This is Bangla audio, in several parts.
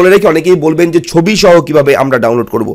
বলে রেখে অনেকেই বলবেন যে ছবি সহ কিভাবে আমরা ডাউনলোড করব।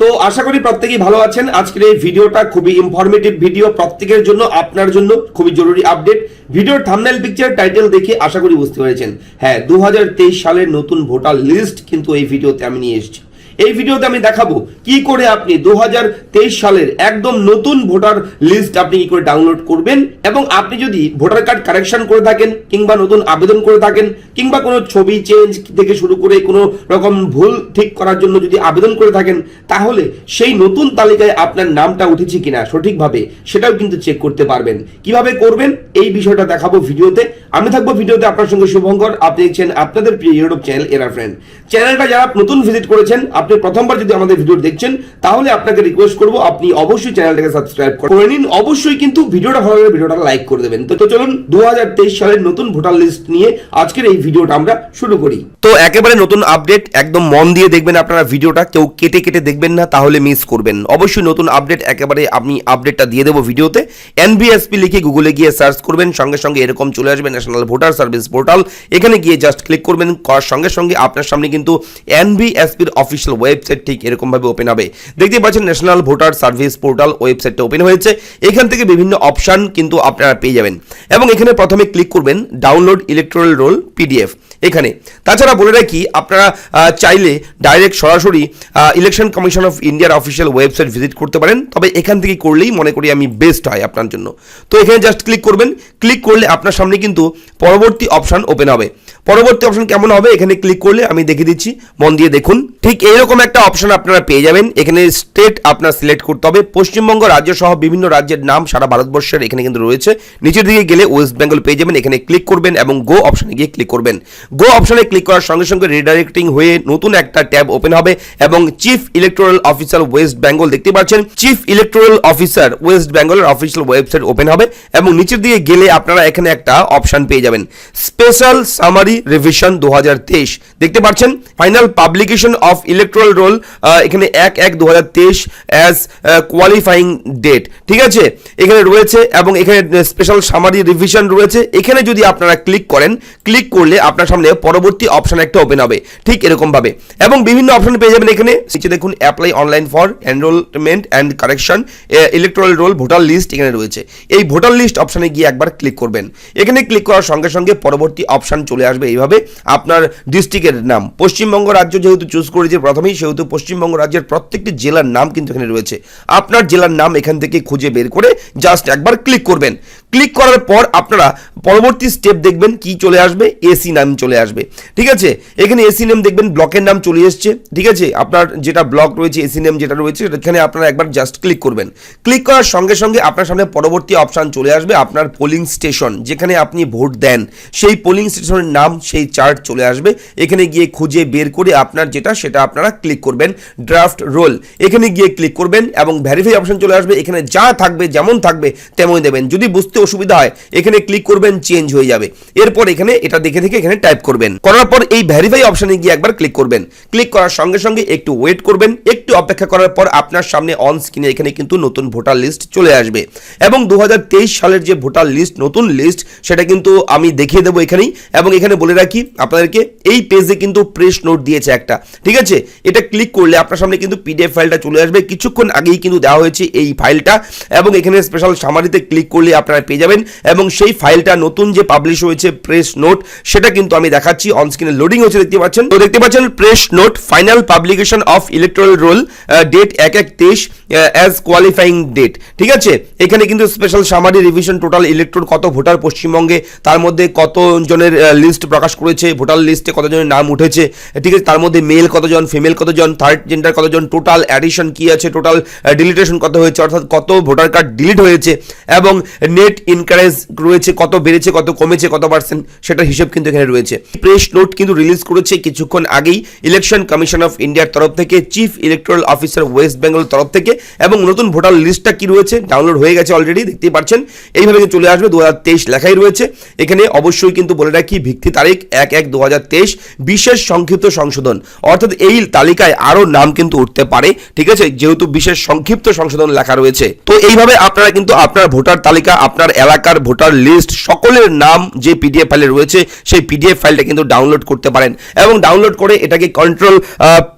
তো আশা করি প্রত্যেকেই ভালো আছেন। আজকের এই ভিডিওটা খুবই ইনফরমেটিভ ভিডিও, প্রত্যেকের জন্য, আপনার জন্য খুবই জরুরি আপডেট। ভিডিওর থাম্বনেল, পিকচার, টাইটেল দেখে আশা করি বুঝতে পেরেছেন। হ্যাঁ, 2023 সালের নতুন ভোটার লিস্ট কিন্তু এই ভিডিওতে আমি নিয়ে এসেছি। এই ভিডিওতে আমি দেখাবো কি করে আপনি 2023 সালের একদম নতুন ভোটার লিস্ট আপনি কি করে ডাউনলোড করবেন, এবং আপনি যদি ভোটার কার্ড কারেকশন করে থাকেন কিংবা নতুন আবেদন করে থাকেন কিংবা কোনো ছবি চেঞ্জ থেকে শুরু করে কোনো রকম ভুল ঠিক করার জন্য যদি আবেদন করে থাকেন, তাহলে সেই নতুন তালিকায় আপনার নামটা উঠেছে কিনা সঠিকভাবে সেটাও কিন্তু চেক করতে পারবেন। কিভাবে করবেন এই বিষয়টা দেখাবো ভিডিওতে। আমি থাকবো ভিডিওতে আপনার সঙ্গে শুভঙ্কর। আপনি দেখছেন আপনাদের প্রিয় ইউটিউব চ্যানেল এরা ফ্রেন্ড। চ্যানেলটা যারা নতুন ভিজিট করেছেন, আপনি প্রথমবার যদি আমাদের ভিডিও দেখছেন, তাহলে আপনাকে রিকোয়েস্ট করব আপনি অবশ্যই চ্যানেলটাকে সাবস্ক্রাইব করে নিন। অবশ্যই কিন্তু ভিডিওটা ভালো লাগলে ভিডিওটা লাইক করে দেবেন। তো চলুন 2023 সালের নতুন ভোটার লিস্ট নিয়ে আজকের এই ভিডিওটা আমরা শুরু করি। তো একেবারে নতুন আপডেট, একদম মন দিয়ে দেখবেন আপনারা ভিডিওটা, কেউ কেটে কেটে দেখবেন না, তাহলে মিস করবেন। অবশ্যই নতুন আপডেট, একেবারে আমি আপডেটটা দিয়ে দেবো ভিডিওতে। এনবিএসপি লিখে গুগলে গিয়ে সার্চ করবেন, সঙ্গে সঙ্গে এরকম চলে আসবে ন্যাশনাল ভোটার সার্ভিস পোর্টাল। এখানে গিয়ে জাস্ট ক্লিক করবেন, করার সঙ্গে সঙ্গে আপনার সামনে কিন্তু এনবিএসপির অফিসিয়াল ওয়েবসাইট ঠিক এরকম ভাবে ওপেন হবে। দেখতে পাচ্ছেন ন্যাশনাল ভোটার সার্ভিস পোর্টাল ওয়েবসাইটটা ওপেন হয়েছে। এখান থেকে বিভিন্ন অপশন কিন্তু আপনারা পেয়ে যাবেন, এবং এখানে প্রথমে ক্লিক করবেন ডাউনলোড ইলেকট্রাল রোল পিডিএফ এখানে। তাছাড়া বলে রাখি, আপনারা চাইলে ডাইরেক্ট সরাসরি ইলেকশন কমিশন অফ ইন্ডিয়ার অফিসিয়াল ওয়েবসাইট ভিজিট করতে পারেন, তবে এখান থেকে করলেই মনে করি আমি বেস্ট হয় আপনার জন্য। তো এখানে জাস্ট ক্লিক করবেন। ক্লিক করলে আপনার সামনে কিন্তু পরবর্তী অপশন ওপেন হবে। পরবর্তী অপশন কেমন হবে এখানে ক্লিক করলে আমি দেখিয়ে দিচ্ছি, মন দিয়ে দেখুন। ঠিক এইরকম একটা অপশন আপনারা পেয়ে যাবেন। এখানে স্টেট আপনার সিলেক্ট করতে হবে। পশ্চিমবঙ্গ রাজ্য সহ বিভিন্ন রাজ্যের নাম সারা ভারতবর্ষের এখানে কিন্তু রয়েছে। নিচের দিকে গেলে ওয়েস্ট বেঙ্গল পেয়ে যাবেন। এখানে ক্লিক করবেন এবং গো অপশনে গিয়ে ক্লিক করবেন। গো অপশনে ক্লিক করার সঙ্গে সঙ্গে রিডাইরেক্টিং হয়ে নতুন একটা ট্যাব ওপেন হবে, এবং chief electoral officer West Bengal দেখতে পাচ্ছেন, চিফ ইলেকটোরাল অফিসার ওয়েস্ট বেঙ্গলের অফিসিয়াল ওয়েবসাইট ওপেন হবে, এবং নিচের দিকে গেলে আপনারা এখানে একটা অপশন পেয়ে যাবেন স্পেশাল সামারি রিভিশন 2023 দেখতে পাচ্ছেন। Final publication of electoral role এখানে 1/1/2023 অ্যাজ কোয়ালিফাইং ডেট, ঠিক আছে, এখানে রয়েছে, এবং এখানে স্পেশাল সামারি রিভিশন রয়েছে। এখানে যদি আপনারা ক্লিক করেন, ক্লিক করলে আপনার সামনে পরবর্তী অপশন একটা ওপেন হবে ঠিক এরকম ভাবে, এবং বিভিন্ন অপশন পেয়ে যাবেন। এখানে নিচে দেখুন apply online for enrolment and correction electoral roll voter list এখানে রয়েছে। এই ভোটার লিস্ট অপশনে গিয়ে একবার ক্লিক করবেন। এখানে ক্লিক করার সঙ্গে সঙ্গে পরবর্তী অপশন চলে আসবে এইভাবে। আপনার ডিস্ট্রিক্টের নাম, পশ্চিমবঙ্গ রাজ্য যেহেতু চুজ করেছে প্রথমেই, সেহেতু পশ্চিমবঙ্গ রাজ্যের প্রত্যেকটি জেলার নাম কিন্তু এখানে রয়েছে। আপনার জেলার নাম এখান থেকে খুঁজে বের করে জাস্ট একবার ক্লিক করবেন। ক্লিক করার পর আপনারা পরবর্তী স্টেপ দেখবেন কি চলে আসবে, এসি নাম চলে আসবে, ঠিক আছে। এখানে এসি নেম দেখবেন, ব্লকের নাম চলে এসছে, ঠিক আছে। আপনার যেটা ব্লক রয়েছে, এসি নেম যেটা রয়েছে, এখানে আপনারা একবার জাস্ট ক্লিক করবেন। ক্লিক করার সঙ্গে সঙ্গে আপনার সামনে পরবর্তী অপশন চলে আসবে আপনার পোলিং স্টেশন, যেখানে আপনি ভোট দেন সেই পোলিং স্টেশনের নাম, সেই চার্ট চলে আসবে। এখানে গিয়ে খুঁজে বের করে আপনার যেটা সেটা আপনারা ক্লিক করবেন। ড্রাফট রোল এখানে গিয়ে ক্লিক করবেন, এবং ভেরিফাই অপশন চলে আসবে। এখানে যা থাকবে যেমন থাকবে তেমনই দেবেন। যদি বুঝতে অসুবিধা হয় এখানে ক্লিক করবেন, চেঞ্জ হয়ে যাবে। এরপর এখানে এটা দেখে দেখে এখানে টাইপ করবেন। করার পর এই ভেরিফাই অপশনে গিয়ে একবার ক্লিক করবেন। ক্লিক করার সঙ্গে সঙ্গে একটু ওয়েট করবেন। একটু অপেক্ষা করার পর আপনার সামনে অন স্ক্রিনে এখানে কিন্তু নতুন ভোটার লিস্ট চলে আসবে, এবং 2023 সালের যে ভোটার লিস্ট, নতুন লিস্ট, সেটা কিন্তু আমি দেখিয়ে দেবো এখানেই। এবং এখানে বলে রাখি আপনাদেরকে, এই পেজে কিন্তু প্রেস নোট দিয়েছে একটা, ঠিক আছে। এটা ক্লিক করলে আপনার সামনে কিন্তু পিডিএফ ফাইলটা চলে আসবে। কিছুক্ষণ আগেই কিন্তু দেওয়া হয়েছে এই ফাইলটা, এবং এখানে স্পেশাল সামারিতে ক্লিক করলে আপনারা পেয়ে যাবেন। এবং সেই ফাইলটা নতুন যে পাবলিশ হয়েছে প্রেস নোট, সেটা কিন্তু আমি দেখাচ্ছি। অন স্ক্রিনে লোডিং হচ্ছে দেখতে পাচ্ছেন। তো দেখতে পাচ্ছেন press note final publication of electoral roll date 1/1/23 as qualifying date, ঠিক আছে। এখানে কিন্তু special summary revision total electron কত ভোটার পশ্চিমবঙ্গে, তার মধ্যে কত জনের লিস্ট প্রকাশ করেছে, ভোটার লিস্টে কতজনের নাম উঠেছে, ঠিক আছে, তার মধ্যে মেল কতজন, ফিমেল কতজন, থার্ড জেন্ডার কতজন, টোটাল অ্যাডিশন কি আছে, টোটাল ডিলিটেশন কত হয়েছে, অর্থাৎ কত ভোটার কার্ড ডিলিট হয়েছে, এবং নেট ইনকারেজ রয়েছে, কত বেড়েছে, কত কমেছে, কত পার্সেন্ট, সেটার হিসেব কিন্তু এখানে রয়েছে। প্রেস নোট কিন্তু রিলিজ করেছে কিছুক্ষণ আগেই ইলেকশন কমিশন অফ ইন্ডিয়ার তরফ থেকে, chief electoral officer West Bengal তরফ থেকে, এবং নতুন ভোটার লিস্টটা কি রয়েছে ডাউনলোড হয়ে গেছে অলরেডি, দেখতেই পাচ্ছেন। এইভাবে চলে আসবে 2023 লেখাই রয়েছে এখানে। অবশ্যই কিন্তু বলে রাখি ভিত্তি তারিখ 1/1/2023, বিশেষ সংক্ষিপ্ত সংশোধন, অর্থাৎ এই তালিকায় আরো নাম কিন্তু উঠতে পারে, ঠিক আছে, যেহেতু বিশেষ সংক্ষিপ্ত সংশোধন লেখা রয়েছে। তো এইভাবে আপনারা কিন্তু আপনার ভোটার তালিকা, আপনার আপনার এলাকার ভোটার লিস্ট সকলের নাম যে পিডিএফ ফাইলে রয়েছে সেই পিডিএফ ফাইলটা কিন্তু ডাউনলোড করতে পারেন এবং ডাউনলোড করে এটাকে কন্ট্রোল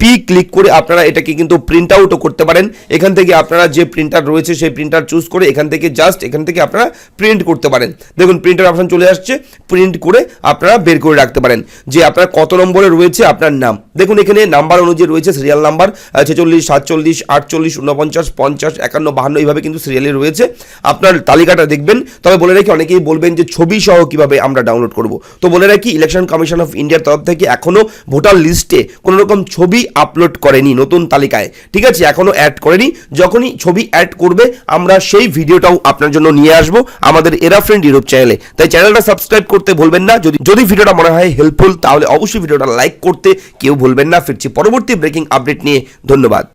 পি ক্লিক করে আপনারা এটাকে কিন্তু প্রিন্ট আউটও করতে পারেন। এখান থেকে আপনারা যে প্রিন্টার রয়েছে সেই প্রিন্টার চুজ করে এখান থেকে আপনারা প্রিন্ট করতে পারেন। দেখুন প্রিন্টার অপশন চলে আসছে, প্রিন্ট করে আপনারা বের করে রাখতে পারেন যে আপনার কত নম্বরে রয়েছে আপনার নাম। দেখুন এখানে নাম্বার অনুযায়ী রয়েছে সিরিয়াল নাম্বার 46, 47, 48, 49, 50, 51, 52 এইভাবে কিন্তু সিরিয়ালে রয়েছে। আপনার তালিকাটা দেখবেন। তবে বলে রাখি অনেকেই বলবেন যে ছবি সহ কিভাবে আমরা ডাউনলোড করব। তো বলে রাখি ইলেকশন কমিশন অফ ইন্ডিয়ার তরফ থেকে এখনো ভোটার লিস্টে কোনো রকম ছবি আপলোড করেনি নতুন তালিকায়, ঠিক আছে, এখনো অ্যাড করেনি। যখনই ছবি অ্যাড করবে আমরা সেই ভিডিওটাও আপনার জন্য নিয়ে আসবো আমাদের এরা ফ্রেন্ড ইউটিউব চ্যানেলে। তাই চ্যানেলটা সাবস্ক্রাইব করতে ভুলবেন না। যদি ভিডিওটা মনে হয় হেল্পফুল তাহলে অবশ্যই ভিডিওটা লাইক করতে কেউ ভুলবেন না। ফিরছি পরবর্তী ব্রেকিং আপডেট নিয়ে। ধন্যবাদ।